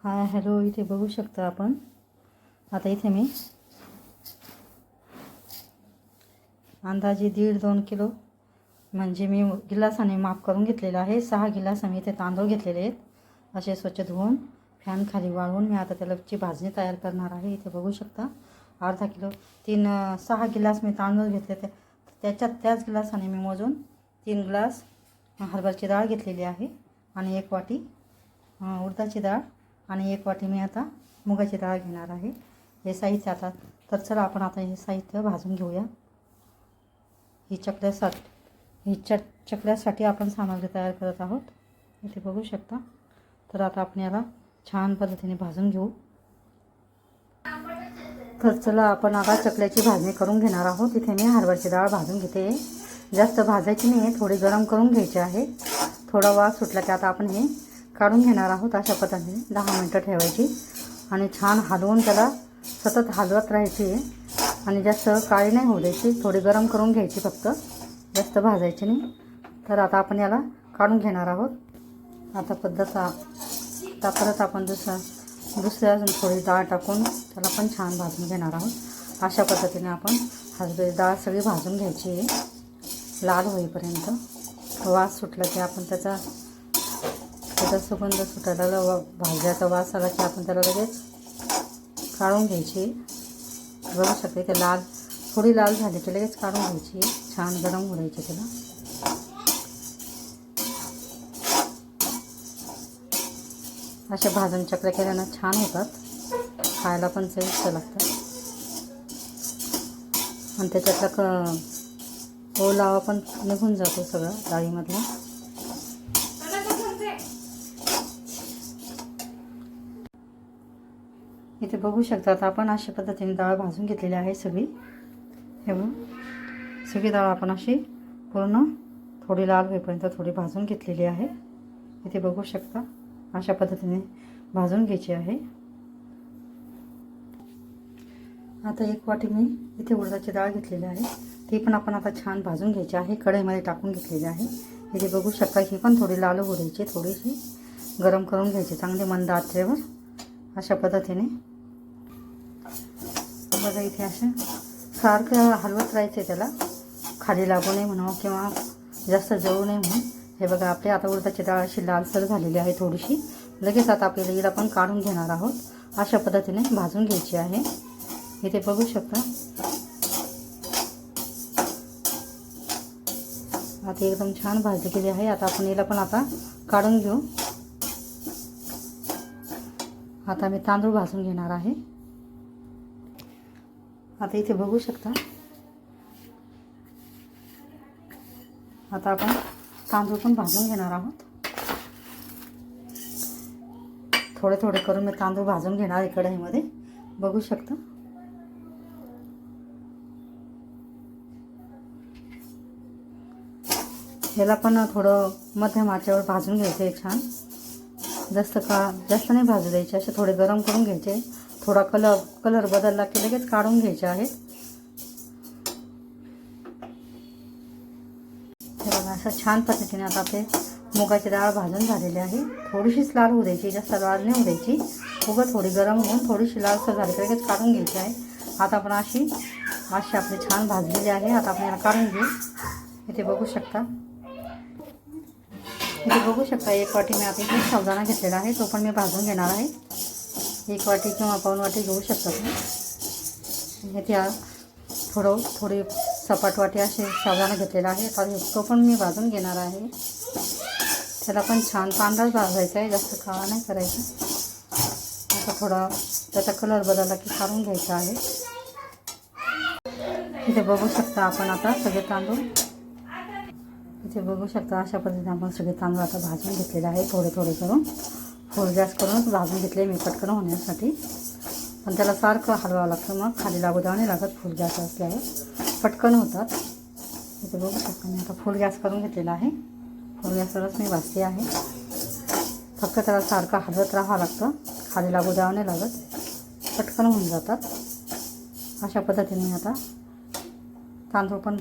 Hi hello, इथे बघू शकता आपण. आता इथे मी अंदाजे 1.5-2 किलो म्हणजे मी गिलासाने माप करून घेतलेलं आहे. 6 गिलास मी इथे तांदूळ घेतलेले आहेत. असे स्वच्छ धुवून फॅन खाली वाळवून मी आता त्याची भाजणी तयार करणार आहे. इथे बघू शकता अर्धा किलो 6 गिलास मी तांदूळ घेतले, त्याच गिलासाने मी मोजून 3 ग्लास हरभऱ्याची डाळ घेतलेली आहे आणि 1 वाटी उडदाची डाळ आणि 1 वाटी मी आता मुगाची डाळ घेणार आहे. हे साहित्य आता तर चला आपण आता हे साहित्य भाजून घेऊया. ही चकल्यासाठी आपण सामग्री तयार करत आहोत. इथे बघू शकता. तर आता आपण याला छान पद्धतीने भाजून घेऊ. तर चला आपण आता चकल्याची भाजणी करून घेणार आहोत. इथे मी हरभऱ्याची डाळ भाजून घेते. जास्त भाजायची नाही आहे, थोडी गरम करून घ्यायची आहे. थोडा वास सुटला की आता आपण हे काढून घेणार आहोत. अशा पद्धतीने 10 मिनटं ठेवायची आणि छान हलवून त्याला सतत हलवत राहायची आहे आणि जास्त काळी नाही होऊ द्यायची. थोडी गरम करून घ्यायची, फक्त जास्त भाजायची नाही. तर आता आपण याला काढून घेणार आहोत. आता परत आपण दुसऱ्या अजून थोडी डाळ टाकून त्याला पण छान भाजून घेणार आहोत. अशा पद्धतीने आपण हरभऱ्याची डाळ सगळी भाजून घ्यायची आहे लाल होईपर्यंत. वास सुटला की आपण त्याचा सुगंध सुटायला भाज्याचा वास आला की आपण त्याला लगेच काढून घ्यायची. बघू शकते ते थोडी लाल झाली की लगेच काढून घ्यायची. छान गरम होऊ द्यायची त्याला. अशा भाजून चकल्या केल्यानं छान होतात, खायला पण चविष्ट लागतात आणि त्याच्यातला ओलावा पण निघून जातो सगळं डाळीमधला. इथे बघू शकता आता आपण अशा पद्धतीने डाळ भाजून घेतलेली आहे सगळी. हे बघ, सगळी डाळ आपण अशी पूर्ण थोडी लाल होईपर्यंत थोडी भाजून घेतलेली आहे. इथे बघू शकता अशा पद्धतीने भाजून घ्यायची आहे. आता 1 वाटी मी इथे उडदाची डाळ घेतलेली आहे, ती पण आपण आता छान भाजून घ्यायची आहे. कढईमध्ये टाकून घेतलेली आहे. इथे बघू शकता ही पण थोडी लाल होऊ द्यायची, थोडीशी गरम करून घ्यायची चांगली मंद आचेवर. अशा पद्धतीने बघा, इथे असं सारखं हलवत राहायचं आहे, त्याला खाली लागू नये म्हणून किंवा जास्त जळू नये म्हणून. हे बघा आपली आता उडदाची डाळ अशी लालसर झालेली आहे थोडीशी. लगेच आता आपल्याला हिला पण काढून घेणार आहोत. अशा पद्धतीने भाजून घ्यायची आहे. इथे बघू शकता आता एकदम छान भाजली गेली आहे. आता आपण हिला पण आता काढून घेऊ. आता मी तांदूळ भाजून घेणार आहे. आता इथे बघू शकता आता आपण तांदूळ पण भाजून घेणार आहोत. थोडे थोडे करून मी तांदूळ भाजून घेणार आहे कढईमध्ये. बघू शकता ह्याला पण थोडं मध्यम आचेवर भाजून घ्यायचं आहे छान. जास्त नाही भाजू द्यायचे, असे थोडे गरम करून घ्यायचे. थोडा कलर बदलला की लगेच काढून घ्यायचे आहे. असं छान पद्धतीने आता आपले मुगाची डाळ भाजून झालेली आहे. थोडीशीच लाल होऊ द्यायची, जास्त लाल नाही होऊ द्यायची. उगाच थोडी गरम होऊन थोडीशी लालसर झाली तर लगेच काढून घ्यायची आहे. आता आपण अशी आपली छान भाजलेली आहे. आता आपण याला काढून घेऊ. इथे बघू शकता 1 वाटी मी आता इथे साबुदाणा घेतलेला आहे, तो पण मी भाजून घेणार आहे. 1 वाटी किंवा पाऊण वाटी घेऊ शकता तुम्ही. इथे थोडी सपाट वाटी असे साबुदाणा घेतलेला आहे, तर तो पण मी भाजून घेणार आहे. त्याला पण छान पांढराच भाजायचा आहे, जास्त काळा नाही करायचा. आता थोडा त्याचा कलर बदलला की काढून घ्यायचा आहे. इथे बघू शकता आपण आता सगळे तांदूळ इथे बघू शकता अशा पद्धतीने आपण सगळे तांदूळ आता भाजून घेतलेले आहे. थोडे थोडे करून फुल गॅस करूनच भाजून घेतले मी पटकन होण्यासाठी. पण त्याला सारखं हलवावं लागतं, मग खाली लागू द्यावं नाही लागत. फुल गॅस असल्यावर पटकन होतात. इथे बघू शकता मी आता फुल गॅस करून घेतलेला आहे. फुल गॅसवरच मी भाजते आहे. फक्त त्याला सारखं हलवत राहावं लागतं, खाली लागू द्यावं नाही लागत, पटकन होऊन जातात. अशा पद्धतीने आता तांदूळ पण